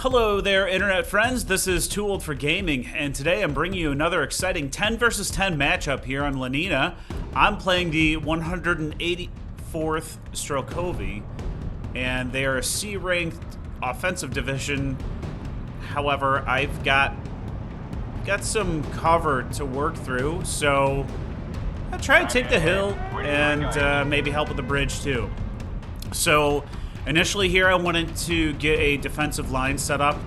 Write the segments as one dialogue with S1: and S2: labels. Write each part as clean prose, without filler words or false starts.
S1: Hello there, internet friends. This is Too Old for Gaming, and today I'm bringing you another exciting 10 versus 10 matchup here on Lenina. I'm playing the 184th Strelkovy, and they are a C-ranked offensive division. However, I've got some cover to work through, so I'll try to take the hill and maybe help with the bridge too. So initially here I wanted to get a defensive line set up,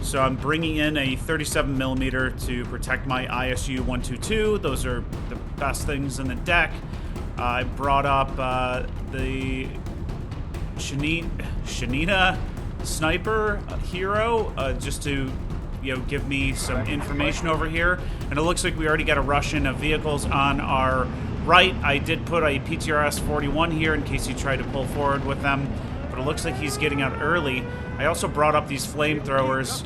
S1: so I'm bringing in a 37mm to protect my ISU 122. Those are the best things in the deck. I brought up the Shanina sniper hero just to give me some information over here. And it looks like we already got a rush in of vehicles on our right. I did put a PTRD 41 here in case he tried to pull forward with them, but it looks like he's getting out early. I also brought up these flamethrowers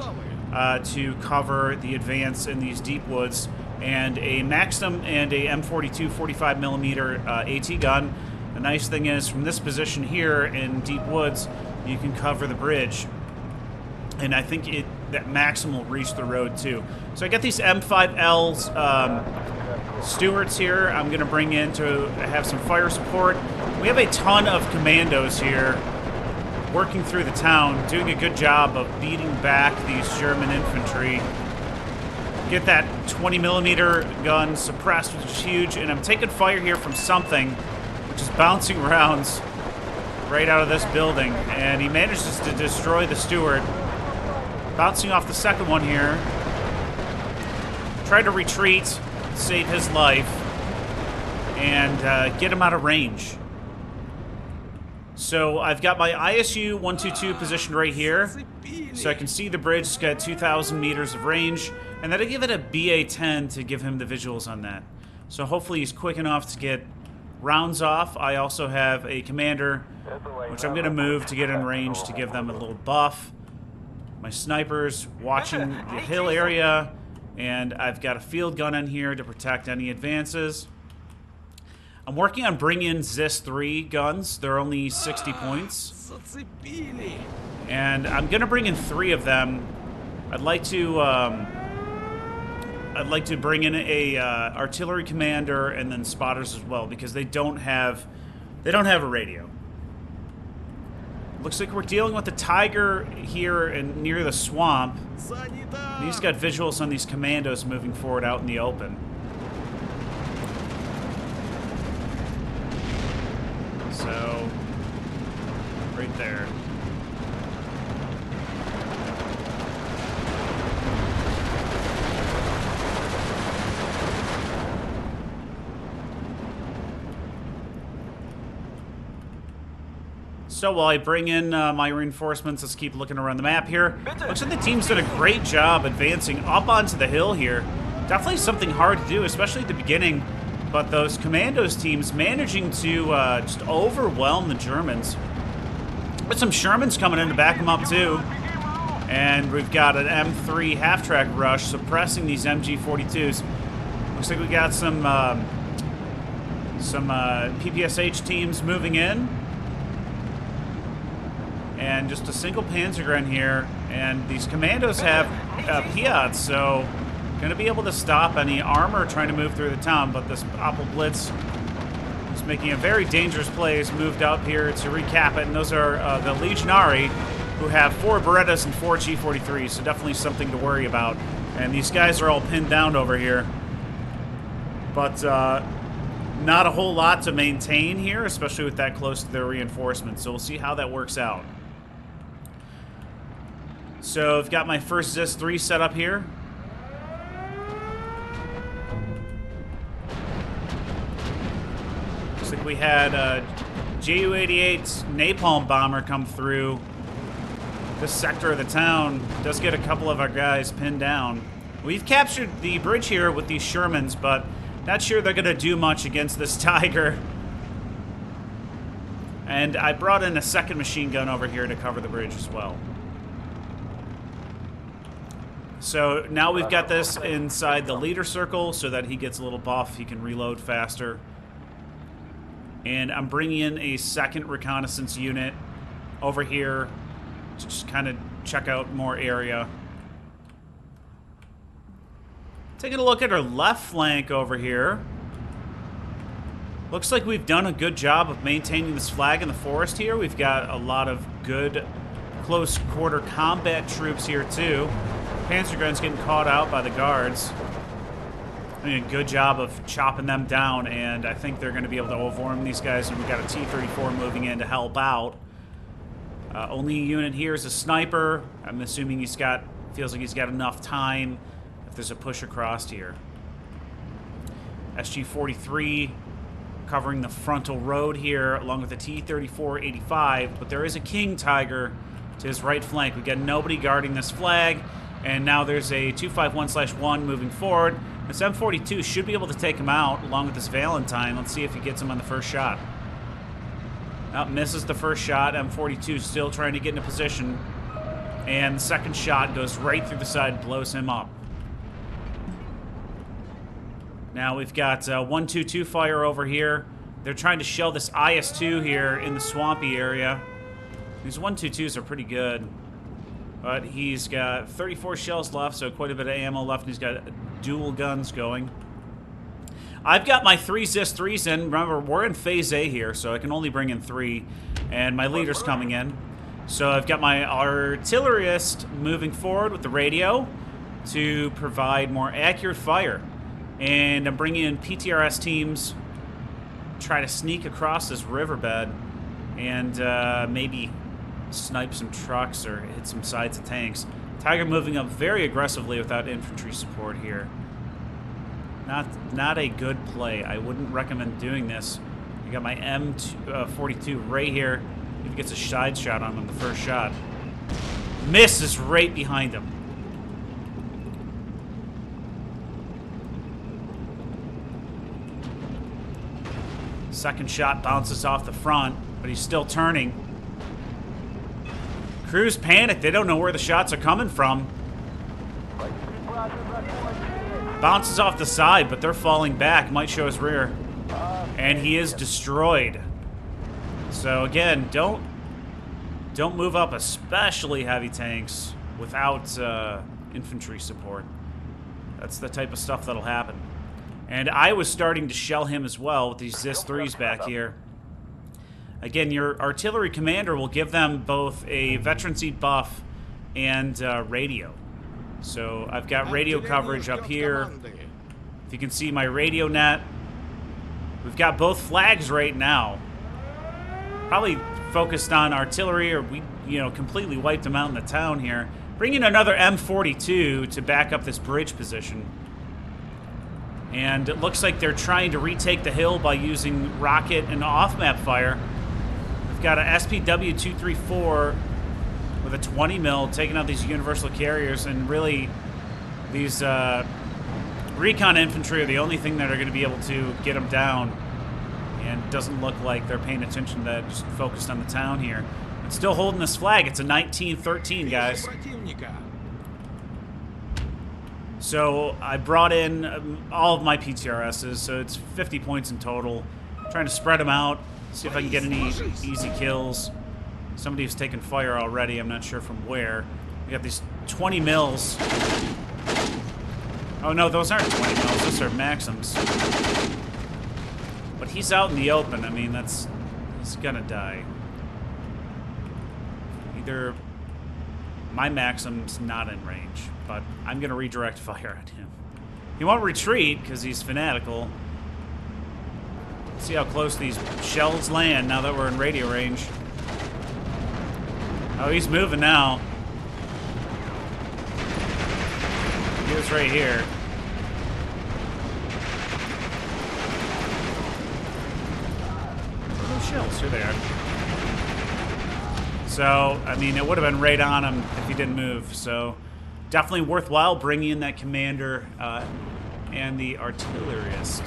S1: to cover the advance in these deep woods, and a Maxim and a M42 45mm AT gun. The nice thing is, from this position here in deep woods, you can cover the bridge, and I think that Maxim will reach the road too. So I got these M5Ls Stewards here I'm going to bring in to have some fire support. We have a ton of commandos here working through the town, doing a good job of beating back these German infantry. Get that 20mm gun suppressed, which is huge, and I'm taking fire here from something, which is bouncing rounds right out of this building, and he manages to destroy the Steward. Bouncing off the second one here. Tried to retreat, save his life, and get him out of range. So I've got my ISU 122 positioned right here, so I can see the bridge. It's got 2,000 meters of range, and then I give it a BA-10 to give him the visuals on that. So hopefully he's quick enough to get rounds off. I also have a commander, which I'm going to move to get in range to give them a little buff. My snipers watching the hill area, and I've got a field gun in here to protect any advances. I'm working on bringing in ZIS-3 guns. They're only 60 points. And I'm going to bring in 3 of them. I'd like to bring in a artillery commander and then spotters as well, because they don't have a radio. Looks like we're dealing with the Tiger here and near the swamp. He's got visuals on these commandos moving forward out in the open. So, right there. So while I bring in my reinforcements, let's keep looking around the map here. Looks like the team's done a great job advancing up onto the hill here. Definitely something hard to do, especially at the beginning. But those commandos teams managing to just overwhelm the Germans. With some Shermans coming in to back them up too. And we've got an M3 half-track rush suppressing these MG42s. Looks like we got some PPSH teams moving in. And just a single Panzergren here, and these commandos have Piats, so going to be able to stop any armor trying to move through the town. But this Opel Blitz is making a very dangerous play. He's moved up here to recap it, and those are the Legionari, who have 4 Berettas and 4 G43s, so definitely something to worry about. And these guys are all pinned down over here, but not a whole lot to maintain here, especially with that close to their reinforcements. So we'll see how that works out. So I've got my first ZIS-3 set up here. Looks like we had a Ju-88 napalm bomber come through this sector of the town. Does get a couple of our guys pinned down. We've captured the bridge here with these Shermans, but not sure they're going to do much against this Tiger. And I brought in a second machine gun over here to cover the bridge as well. So now we've got this inside the leader circle so that he gets a little buff. He can reload faster. And I'm bringing in a second reconnaissance unit over here to just kind of check out more area. Taking a look at our left flank over here. Looks like we've done a good job of maintaining this flag in the forest here. We've got a lot of good close quarter combat troops here too. Panzer guns getting caught out by the guards. Doing a good job of chopping them down, and I think they're going to be able to overwhelm these guys, and we've got a T-34 moving in to help out. Only unit here is a sniper. I'm assuming feels like he's got enough time if there's a push across here. SG-43 covering the frontal road here along with the T-34-85, but there is a King Tiger to his right flank. We've got nobody guarding this flag, and now there's a 251/1 moving forward. This M42 should be able to take him out along with this Valentine. Let's see if he gets him on the first shot. Misses the first shot. M42 still trying to get into position. And the second shot goes right through the side, blows him up. Now we've got 122 fire over here. They're trying to shell this IS-2 here in the swampy area. These 122s are pretty good. But he's got 34 shells left, so quite a bit of ammo left, and he's got dual guns going. I've got my 3 ZIS-3s in. Remember, we're in Phase A here, so I can only bring in 3. And my leader's coming in. So I've got my artillerist moving forward with the radio to provide more accurate fire. And I'm bringing in PTRS teams, try to sneak across this riverbed, and maybe snipe some trucks or hit some sides of tanks. Tiger moving up very aggressively without infantry support here. Not a good play. I wouldn't recommend doing this. You got my M42 right here. He gets a side shot on him the first shot. Misses right behind him. Second shot bounces off the front, but he's still turning. Crew's panicked. They don't know where the shots are coming from. Bounces off the side, but they're falling back. Might show his rear. And he is destroyed. So again, don't move up, especially heavy tanks, without infantry support. That's the type of stuff that'll happen. And I was starting to shell him as well with these ZIS-3s back here. Again, your artillery commander will give them both a veteran seat buff and radio. So I've got radio coverage up here. If you can see my radio net, we've got both flags right now. Probably focused on artillery, or we, completely wiped them out in the town here. Bringing another M42 to back up this bridge position. And it looks like they're trying to retake the hill by using rocket and off-map fire. We've got a SPW-234 with a 20 mil taking out these universal carriers, and really these recon infantry are the only thing that are going to be able to get them down. And it doesn't look like they're paying attention to that, just focused on the town here. But still holding this flag. It's a 1913, guys. So I brought in all of my PTRSs, so it's 50 points in total. Trying to spread them out, see if I can get any easy kills. Somebody's taken fire already, I'm not sure from where. We got these 20 mils. Oh no, those aren't 20 mils, those are Maxims. But he's out in the open, I mean, he's gonna die. Either my Maxim's not in range, but I'm gonna redirect fire at him. He won't retreat because he's fanatical. Let's see how close these shells land now that we're in radio range. Oh, he's moving now. He was right here. Where are those shells? Here they are. So, I mean, it would have been right on him if he didn't move. So, definitely worthwhile bringing in that commander and the artillerist.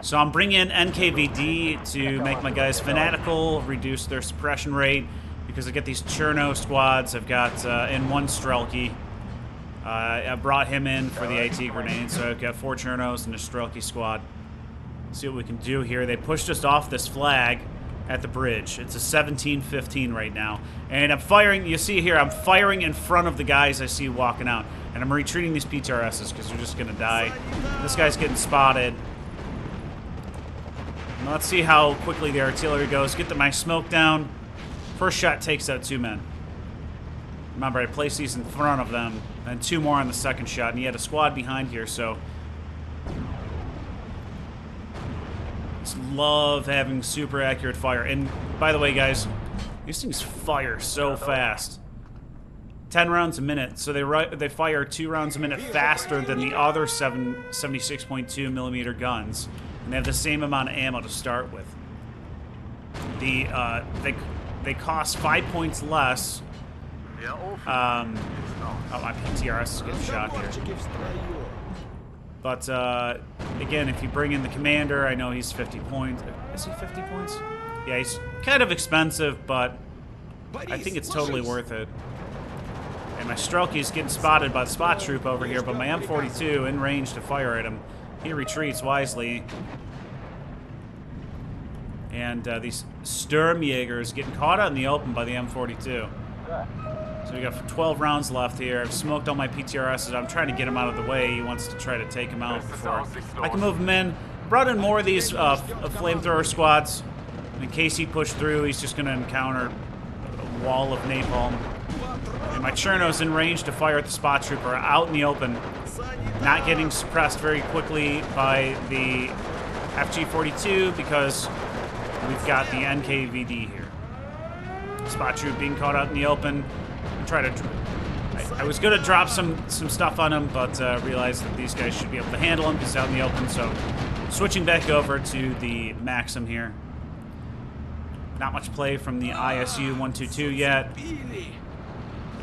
S1: So I'm bringing in NKVD to make my guys fanatical, reduce their suppression rate, because I get these Cherno squads. I've got in one Strelky. I brought him in for the AT grenade, so I've got 4 Chernos and a Strelky squad. Let's see what we can do here. They pushed us off this flag. at the bridge. It's a 17-15 right now. And I'm firing, you see here, I'm firing in front of the guys I see walking out. And I'm retreating these PTRSs because they're just going to die. This guy's getting spotted. And let's see how quickly the artillery goes. Get my smoke down. First shot takes out 2 men. Remember, I placed these in front of them, and 2 more on the second shot, and he had a squad behind here, so... Just love having super accurate fire. And, by the way, guys, these things fire so fast. 10 rounds a minute, so they fire 2 rounds a minute faster than the other 76.2 millimeter guns, and they have the same amount of ammo to start with. They cost 5 points less. Oh, my PTRS is getting shot here. But, again, if you bring in the commander, I know he's 50 points. Is he 50 points? Yeah, he's kind of expensive, but I think it's totally worth it. And my Strelky is getting spotted by the spot troop over here, but my M42 in range to fire at him. He retreats wisely. And these Sturmjägers getting caught out in the open by the M42. So we got 12 rounds left here. I've smoked all my PTRSs. I'm trying to get him out of the way. He wants to try to take him out before I can move him in. Brought in more of these flamethrower squads. In case he pushed through, he's just going to encounter a wall of napalm. And my Cherno's in range to fire at the spot trooper out in the open. Not getting suppressed very quickly by the FG-42 because we've got the NKVD here. Spot troop being caught out in the open. I was going to drop some stuff on him, but realized that these guys should be able to handle him because he's out in the open. So switching back over to the Maxim here. Not much play from the ISU 122 yet.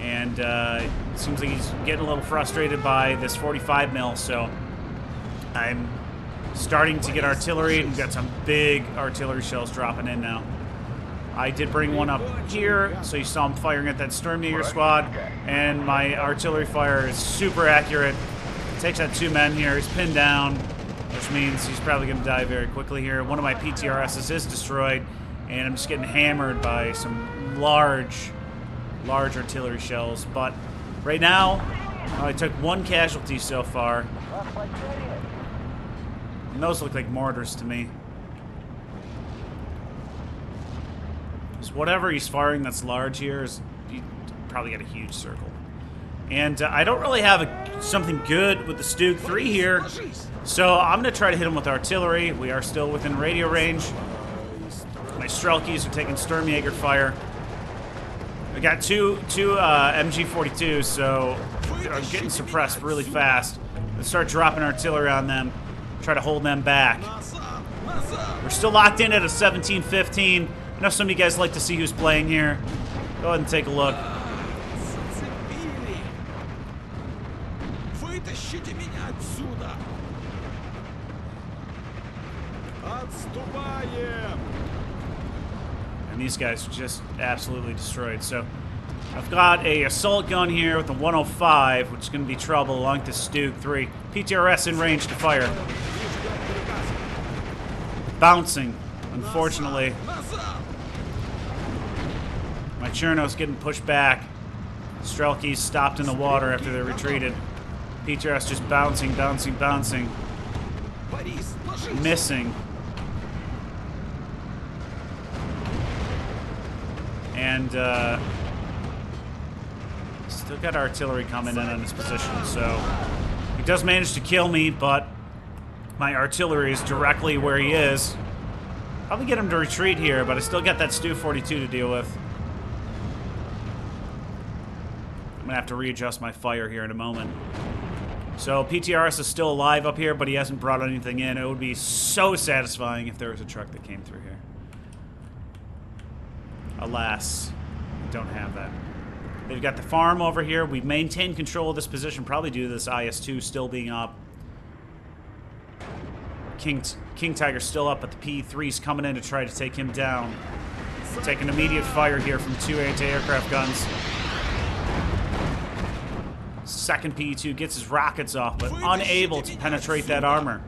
S1: And it seems like he's getting a little frustrated by this 45 mil, so I'm starting to get artillery. We've got some big artillery shells dropping in now. I did bring one up here, so you saw him firing at that Sturmjäger squad, and my artillery fire is super accurate. Takes out 2 men here. He's pinned down, which means he's probably going to die very quickly here. One of my PTRSs is destroyed, and I'm just getting hammered by some large artillery shells. But right now, I took 1 casualty so far. And those look like mortars to me. Just whatever he's firing that's large here is you probably got a huge circle. And I don't really have something good with the Stug 3 here, so I'm going to try to hit him with artillery. We are still within radio range. My Strelkies are taking Sturmjäger fire. I got two MG42s, so they're getting suppressed really fast. Let's start dropping artillery on them, try to hold them back. We're still locked in at a 17-15. I know some of you guys like to see who's playing here. Go ahead and take a look. And these guys are just absolutely destroyed. So I've got a assault gun here with a 105, which is going to be trouble along to Stug 3. PTRS in range to fire. Bouncing, unfortunately. My Cherno's getting pushed back. Strelky's stopped in the water after they retreated. PTRS just bouncing, bouncing, bouncing. Missing. And still got artillery coming in on his position, so he does manage to kill me, but my artillery is directly where he is. Probably get him to retreat here, but I still got that Stu 42 to deal with. I'm gonna have to readjust my fire here in a moment. So PTRS is still alive up here, but he hasn't brought anything in. It would be so satisfying if there was a truck that came through here. Alas, we don't have that. They've got the farm over here. We've maintained control of this position, probably due to this IS-2 still being up. King Tiger's still up, but the P-3's coming in to try to take him down. Taking immediate fire here from 2 anti-aircraft guns. Second P-2 gets his rockets off, but unable to penetrate that armor.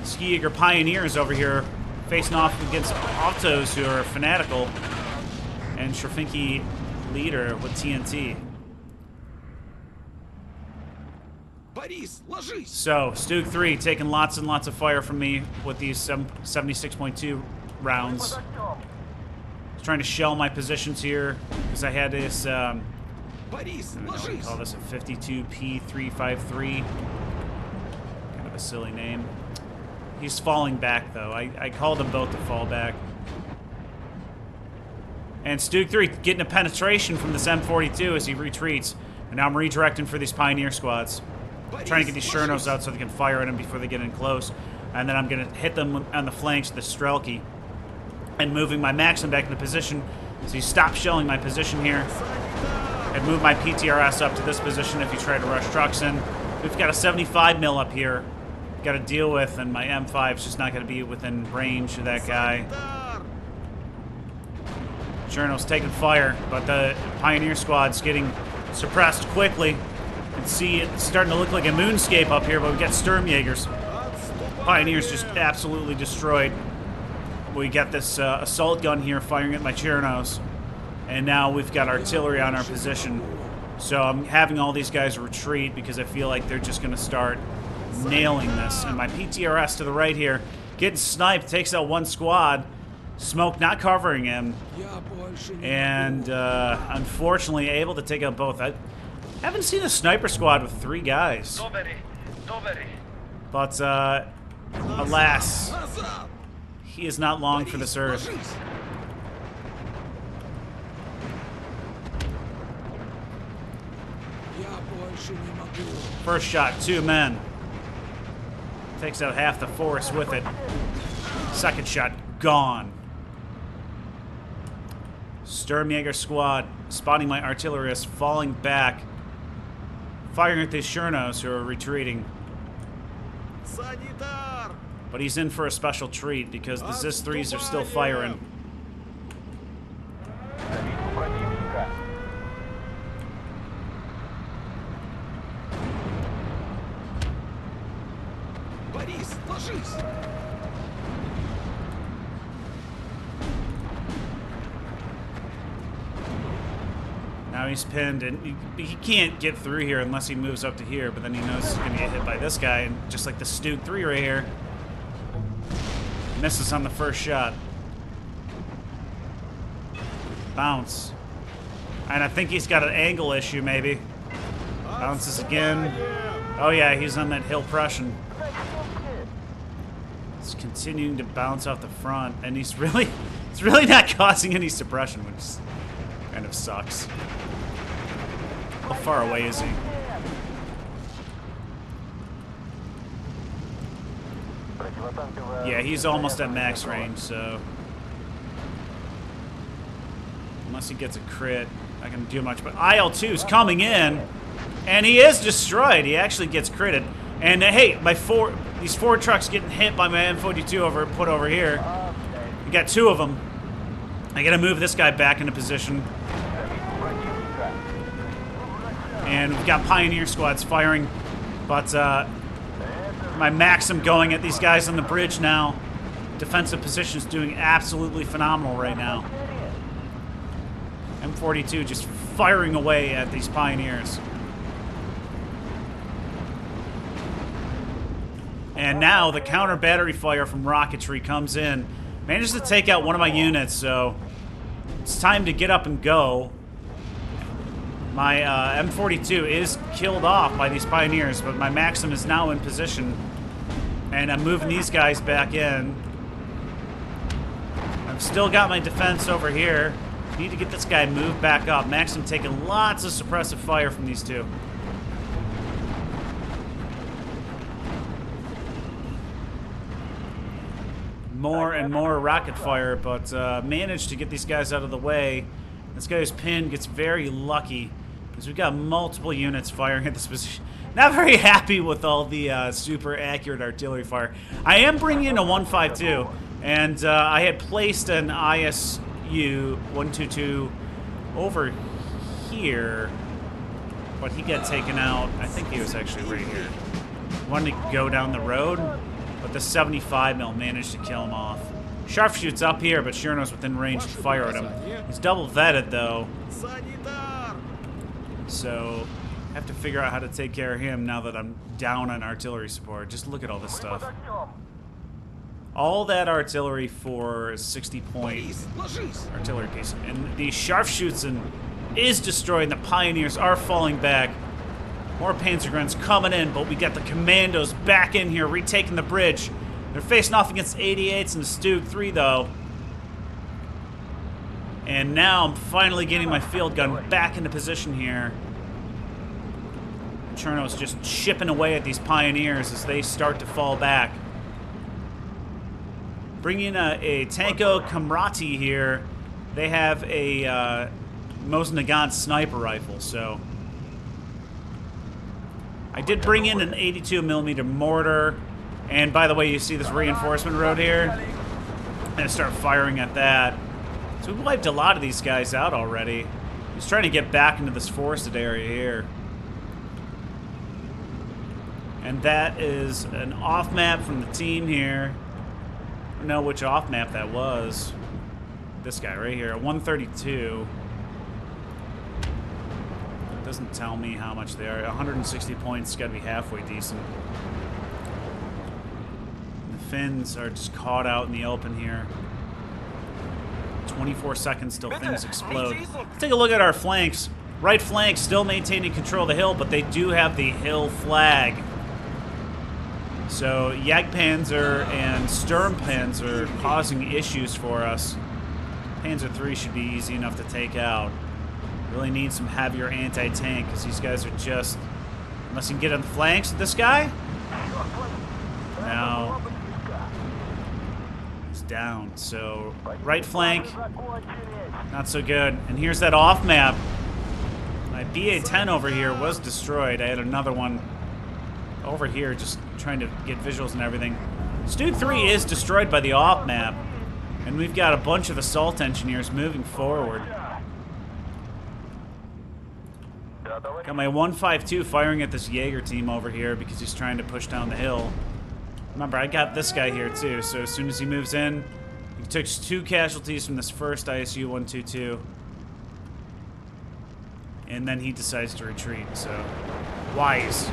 S1: Ski Eager Pioneers over here facing off against Autos, who are fanatical, and Strafinki leader with TNT. So, Stug 3 taking lots and lots of fire from me with these 76.2 rounds. Just trying to shell my positions here because I had this, I don't know what you call this, a 52P353. Kind of a silly name. He's falling back, though. I called them both to fall back. And Stug 3 getting a penetration from this M42 as he retreats. And now I'm redirecting for these Pioneer squads. Trying to get these Chernos out so they can fire at him before they get in close. And then I'm going to hit them on the flanks with the Strelky. And moving my Maxim back into position. So you stop shelling my position here. And move my PTRS up to this position if you try to rush trucks in. We've got a 75 mil up here. Got to deal with, and my M5 is just not going to be within range of that guy. Cherno's taking fire, but the Pioneer squad's getting suppressed quickly. You can see it's starting to look like a moonscape up here, but we got Sturmjägers. Pioneers just absolutely destroyed. We got this assault gun here firing at my Chernos, and now we've got artillery on our position. So I'm having all these guys retreat because I feel like they're just going to start nailing this. And my PTRS to the right here, getting sniped, takes out one squad. Smoke not covering him. And unfortunately able to take out both. I haven't seen a sniper squad with 3 guys. But alas, he is not long for this earth. First shot, 2 men. Takes out half the force with it. Second shot, gone. Sturmjäger squad spotting my artillerists, falling back, firing at these Chernos who are retreating. But he's in for a special treat because the Zis-3s are still firing. Now he's pinned, and he can't get through here unless he moves up to here, but then he knows he's going to get hit by this guy, and just like the Stug 3 right here. Misses on the first shot. Bounce. And I think he's got an angle issue, maybe. Bounces again. Oh yeah, he's on that hill Prussian. He's continuing to bounce off the front, and it's really not causing any suppression, which kind of sucks. How far away is he? Yeah, he's almost at max range, so unless he gets a crit, I can do much. But IL-2's coming in, and he is destroyed. He actually gets critted. And hey, these 4 trucks getting hit by my M42 put over here. We got 2 of them. I gotta move this guy back into position. And we've got Pioneer squads firing, but my Maxim going at these guys on the bridge now. Defensive position's doing absolutely phenomenal right now. M42 just firing away at these Pioneers. And now the counter battery fire from rocketry comes in. Manages to take out one of my units, so it's time to get up and go. My M42 is killed off by these Pioneers, but my Maxim is now in position. And I'm moving these guys back in. I've still got my defense over here. Need to get this guy moved back up. Maxim taking lots of suppressive fire from these 2. More and more rocket fire, but managed to get these guys out of the way. This guy who's pinned gets very lucky because we've got multiple units firing at this position. Not very happy with all the super accurate artillery fire. I am bringing in a 152, and I had placed an ISU 122 over here, but he got taken out. I think he was actually right here. Wanted to go down the road, but the 75 mil managed to kill him off. Sharpshoots up here, but Shirno's within range to fire at him. He's double vetted, though. So, I have to figure out how to take care of him now that I'm down on artillery support. Just look at all this stuff. All that artillery for 60-point artillery piece. And the sharpshoots is destroyed, and the pioneers are falling back. More Panzergrunts coming in, but we got the commandos back in here, retaking the bridge. They're facing off against 88s and the Stug 3, though. And now I'm finally getting my field gun back into position here. Cherno's just chipping away at these pioneers as they start to fall back. Bringing a Tanko Kamrati here. They have a Mosin Nagant sniper rifle, so... I did bring in an 82mm mortar. And by the way, you see this reinforcement road here? I'm gonna start firing at that. So we wiped a lot of these guys out already. Just trying to get back into this forested area here. And that is an off map from the team here. I don't know which off map that was. This guy right here, 132. It doesn't tell me how much they are. 160 points, gotta be halfway decent. Finns are just caught out in the open here. 24 seconds till things explode. Let's take a look at our flanks. Right flank still maintaining control of the hill, but they do have the hill flag. So Jagdpanzer and Sturmpanzer causing issues for us. Panzer 3 should be easy enough to take out. Really need some heavier anti-tank because these guys are just... Unless you can get on the flanks with this guy? No. Down. So right flank, not so good. And here's that off map. My BA-10 over here was destroyed. I had another one over here just trying to get visuals and everything. Stug 3 is destroyed by the off map, and we've got a bunch of assault engineers moving forward. Got my 152 firing at this Jaeger team over here because he's trying to push down the hill. Remember, I got this guy here, too, so as soon as he moves in, he took 2 casualties from this first ISU 122. And then he decides to retreat, so... Wise.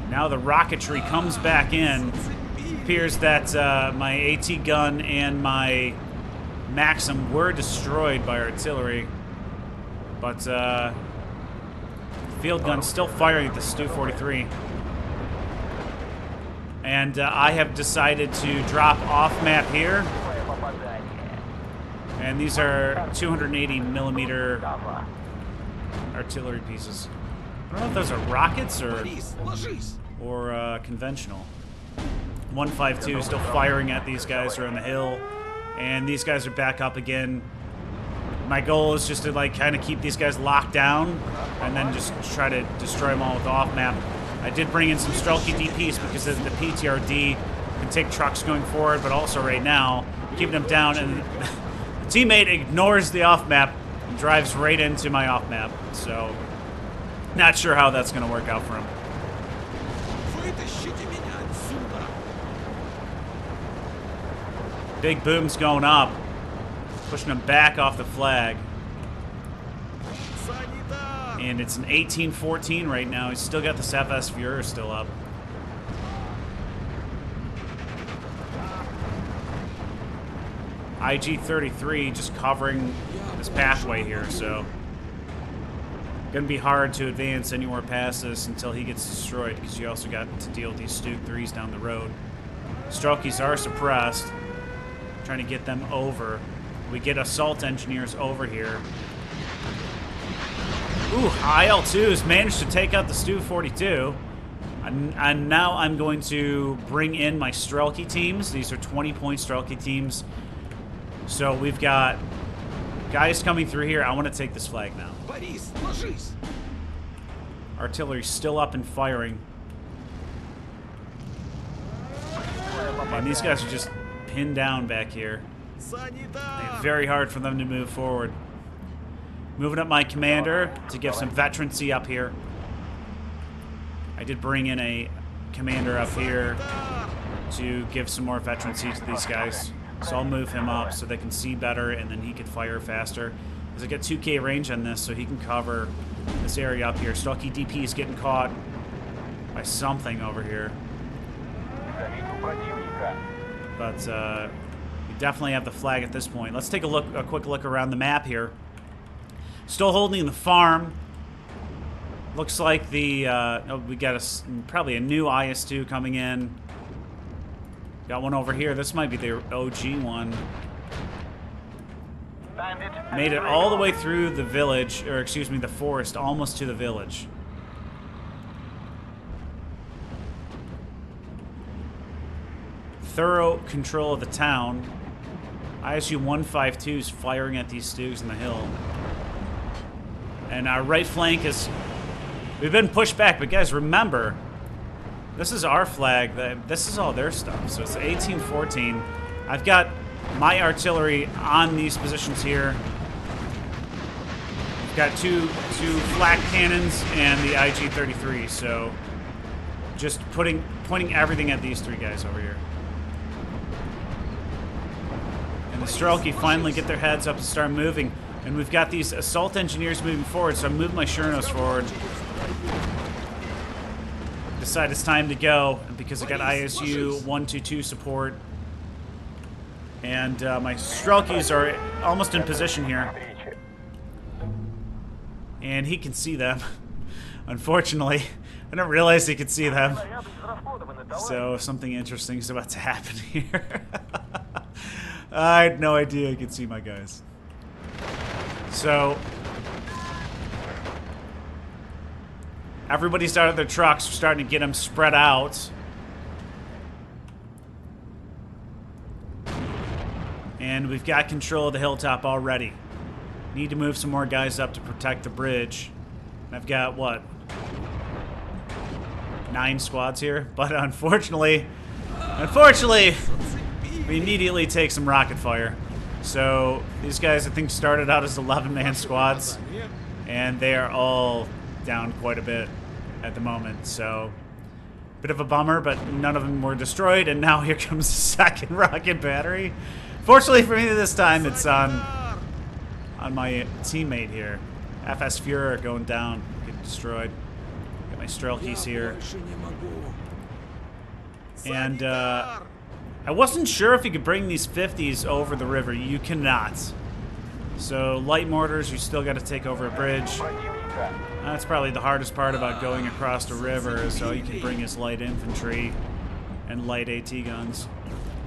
S1: Now the rocketry comes back in. It appears that my AT gun and my Maxim were destroyed by artillery. But, field gun still firing at the Stu-43. And I have decided to drop off map here. And these are 280mm artillery pieces. I don't know if those are rockets or conventional. 152 still firing at these guys who are on the hill. And these guys are back up again. My goal is just to like kind of keep these guys locked down and then just try to destroy them all with off map. I did bring in some Strelkovy DPs because the PTRD can take trucks going forward, but also right now keeping them down. And the teammate ignores the off map and drives right into my off map. So not sure how that's going to work out for him. Big boom's going up. Pushing him back off the flag. And it's an 18-14 right now. He's still got the FS Fuhrer still up. IG-33 just covering this pathway here, so... Gonna be hard to advance anywhere past this until he gets destroyed, because you also got to deal with these Stug 3s down the road. Strelkies are suppressed. Trying to get them over. We get assault engineers over here. Ooh, IL-2s managed to take out the Stu-42. And now I'm going to bring in my Strelky teams. These are 20-point Strelky teams. So we've got guys coming through here. I want to take this flag now. Artillery's still up and firing. And these guys are just pinned down back here. Very hard for them to move forward. Moving up my commander to give some veterancy up here. I did bring in a commander up here to give some more veterancy to these guys. So I'll move him up so they can see better, and then he can fire faster. Because I get 2K range on this, so he can cover this area up here. Strelkovy DP is getting caught by something over here. But we definitely have the flag at this point. Let's take a quick look around the map here. Still holding the farm. Looks like the we got probably a new IS-2 coming in. Got one over here. This might be the OG one. Made it all the way through the village, or excuse me, the forest, almost to the village. Thorough control of the town. ISU 152 is firing at these Stoogs in the hill. And our right flank is... We've been pushed back, but guys, remember, this is our flag. This is all their stuff. So it's 1814. I've got my artillery on these positions here. We've got two flak cannons and the IG-33. So just pointing everything at these three guys over here. And the Strelky finally get their heads up and start moving. And we've got these assault engineers moving forward, so I move my Chernos forward. Decide it's time to go, because I got ISU 122 support. And my Strelkies are almost in position here. And he can see them. Unfortunately, I didn't realize he could see them. So something interesting is about to happen here. I had no idea he could see my guys. So everybody's out of their trucks. We're starting to get them spread out. And we've got control of the hilltop already. Need to move some more guys up to protect the bridge. And I've got, what, 9 squads here? But unfortunately, we immediately take some rocket fire. So these guys, I think, started out as 11-man squads. And they are all down quite a bit at the moment. So bit of a bummer, but none of them were destroyed. And now here comes the second rocket battery. Fortunately for me this time, it's on my teammate here. FS Führer going down, getting destroyed. Got my Strelkies here. And I wasn't sure if you could bring these 50s over the river. You cannot. So light mortars, you still got to take over a bridge. That's probably the hardest part about going across the river, so you can bring his light infantry and light AT guns.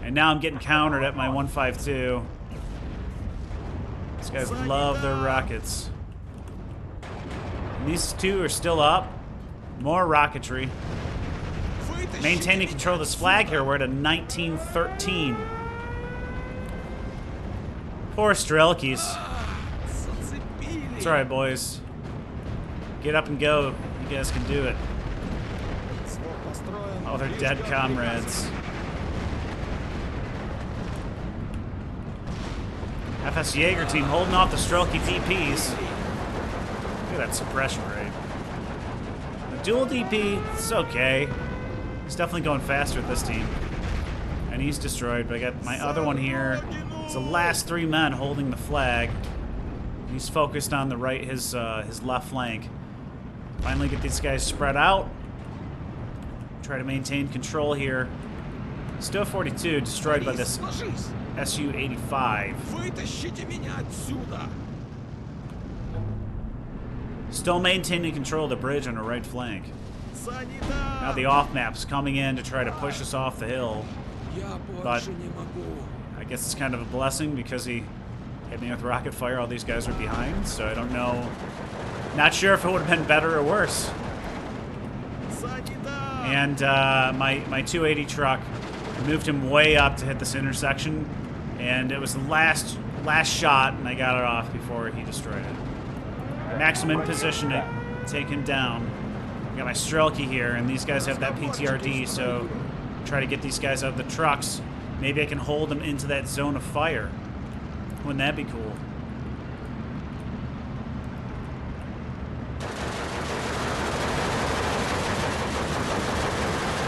S1: And now I'm getting countered at my 152. These guys love their rockets. And these two are still up. More rocketry. Maintaining control of this flag here. We're at a 1913. Poor Strelkies. It's alright, boys. Get up and go. You guys can do it. Oh, they're dead comrades. FS Jaeger team holding off the Strelky DPs. Look at that suppression rate. The dual DP, it's okay. He's definitely going faster with this team. And he's destroyed, but I got my other one here. It's the last 3 men holding the flag. He's focused on the right, his left flank. Finally get these guys spread out. Try to maintain control here. Still 42, destroyed by this SU-85. Still maintaining control of the bridge on the right flank. Now the off-map's coming in to try to push us off the hill. But I guess it's kind of a blessing because he hit me with rocket fire. All these guys are behind, so I don't know. Not sure if it would have been better or worse. And my 280 truck, moved him way up to hit this intersection, and it was the last shot, and I got it off before he destroyed it. Maximum position to take him down. I got my Strelky here, and these guys have that PTRD, so try to get these guys out of the trucks. Maybe I can hold them into that zone of fire. Wouldn't that be cool?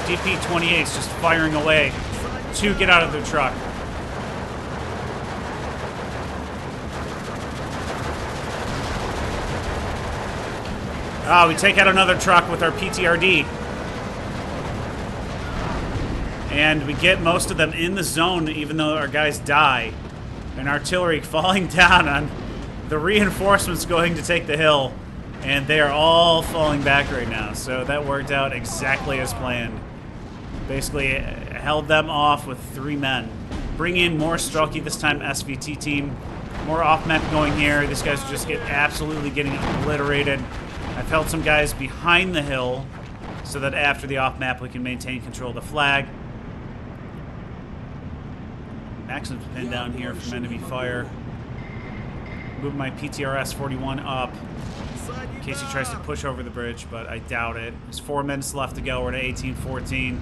S1: DP-28's just firing away to get out of their truck. We take out another truck with our PTRD. And we get most of them in the zone, even though our guys die. And artillery falling down on the reinforcements going to take the hill. And they are all falling back right now. So that worked out exactly as planned. Basically held them off with 3 men. Bring in more Strelky, this time SVT team. More off-map going here. These guys just get absolutely getting obliterated. I've held some guys behind the hill so that after the off-map we can maintain control of the flag. Maxim's pinned down here from enemy fire. Move my PTRS 41 up in case he tries to push over the bridge, but I doubt it. There's 4 minutes left to go. We're at 18-14.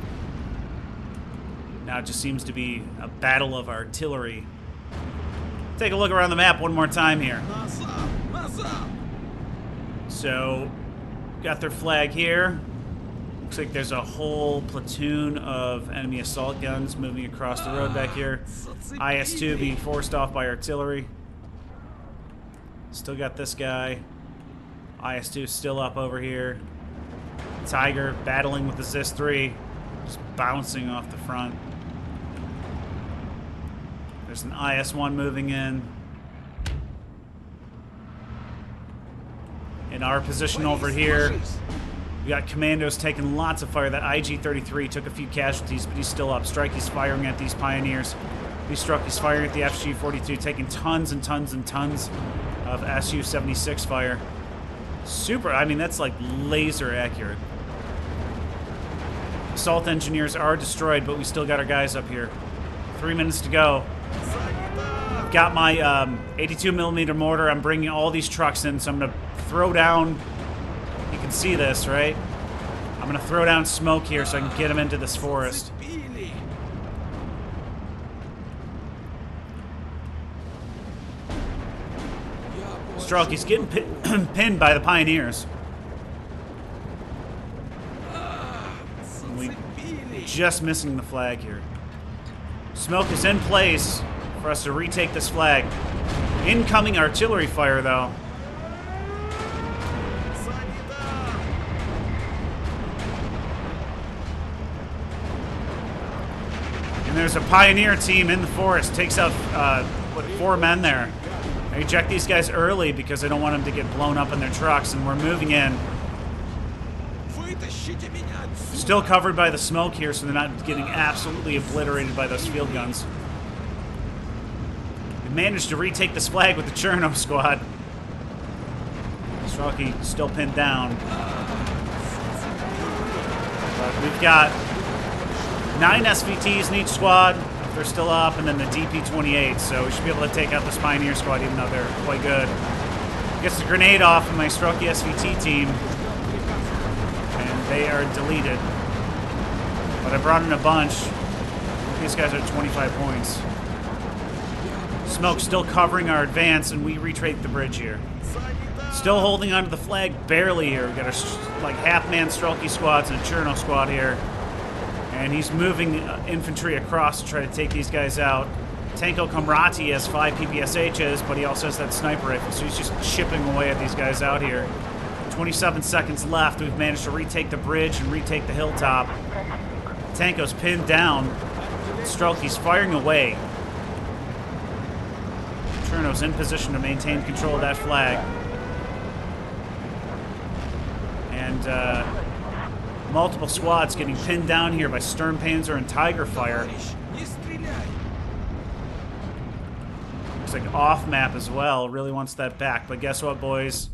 S1: Now it just seems to be a battle of artillery. Take a look around the map one more time here. So, got their flag here. Looks like there's a whole platoon of enemy assault guns moving across the road back here. IS-2 being forced off by artillery. Still got this guy. IS-2 still up over here. Tiger battling with the ZIS-3. Just bouncing off the front. There's an IS-1 moving in. In our position over here, we got commandos taking lots of fire. That IG-33 took a few casualties, but he's still up. Strikey's firing at these pioneers. These Strelky's firing at the FG-42, taking tons and tons and tons of Su-76 fire. Super, I mean, that's like laser accurate. Assault engineers are destroyed, but we still got our guys up here. 3 minutes to go. Got my 82mm mortar. I'm bringing all these trucks in, so I'm going to throw down... You can see this, right? I'm going to throw down smoke here so I can get them into this forest. Strelky's getting pinned by the pioneers. We just missing the flag here. Smoke is in place for us to retake this flag. Incoming artillery fire, though. And there's a pioneer team in the forest. Takes out, 4 men there. I eject these guys early because I don't want them to get blown up in their trucks, and we're moving in. Still covered by the smoke here, so they're not getting absolutely obliterated by those field guns. We managed to retake this flag with the Cherno squad. Strelky still pinned down. But we've got 9 SVTs in each squad, if they're still up, and then the DP-28, so we should be able to take out this Pioneer squad, even though they're quite good. Gets the grenade off of my Strelky SVT team, and they are deleted. But I brought in a bunch. These guys are at 25 points. Smoke still covering our advance, and we retake the bridge here. Still holding onto the flag, barely here. We got our like half-man Strelky squads and a Cherno squad here. And he's moving infantry across to try to take these guys out. Tanko Kamrati has 5 PPSHs, but he also has that sniper rifle, so he's just chipping away at these guys out here. 27 seconds left. We've managed to retake the bridge and retake the hilltop. Tanko's pinned down. Strelky's firing away. Cherno's in position to maintain control of that flag. And multiple squads getting pinned down here by Sturmpanzer and Tiger fire. Looks like off map as well. Really wants that back. But guess what, boys?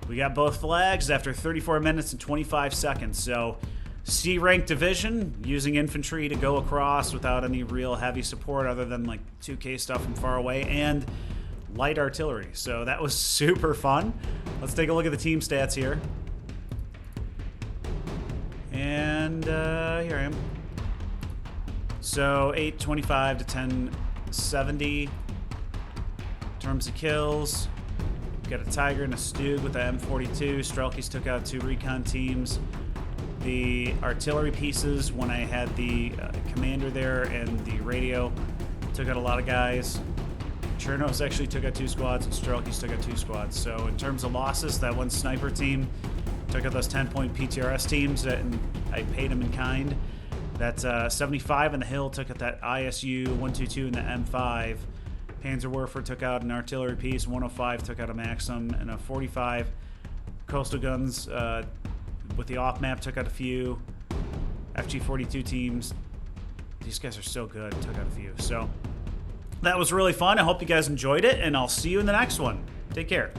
S1: We got both flags after 34 minutes and 25 seconds. So C-rank division using infantry to go across without any real heavy support other than like 2K stuff from far away, and light artillery. So that was super fun. Let's take a look at the team stats here. And here I am. So 825 to 1070 in terms of kills. Got a Tiger and a Stug with the M42. Strelky's took out 2 recon teams. the artillery pieces when I had the commander there and the radio. Took out a lot of guys. Chernos actually took out 2 squads, and Strelkovy took out 2 squads. So in terms of losses, that one sniper team took out those 10-point PTRS teams, and I paid them in kind. That's 75 on the hill took out that ISU 122 and the M5. Panzerwerfer took out an artillery piece. 105 took out a Maxim, and a 45 coastal guns with the off map took out a few. FG42 teams. These guys are so good. Took out a few. So that was really fun. I hope you guys enjoyed it, and I'll see you in the next one. Take care.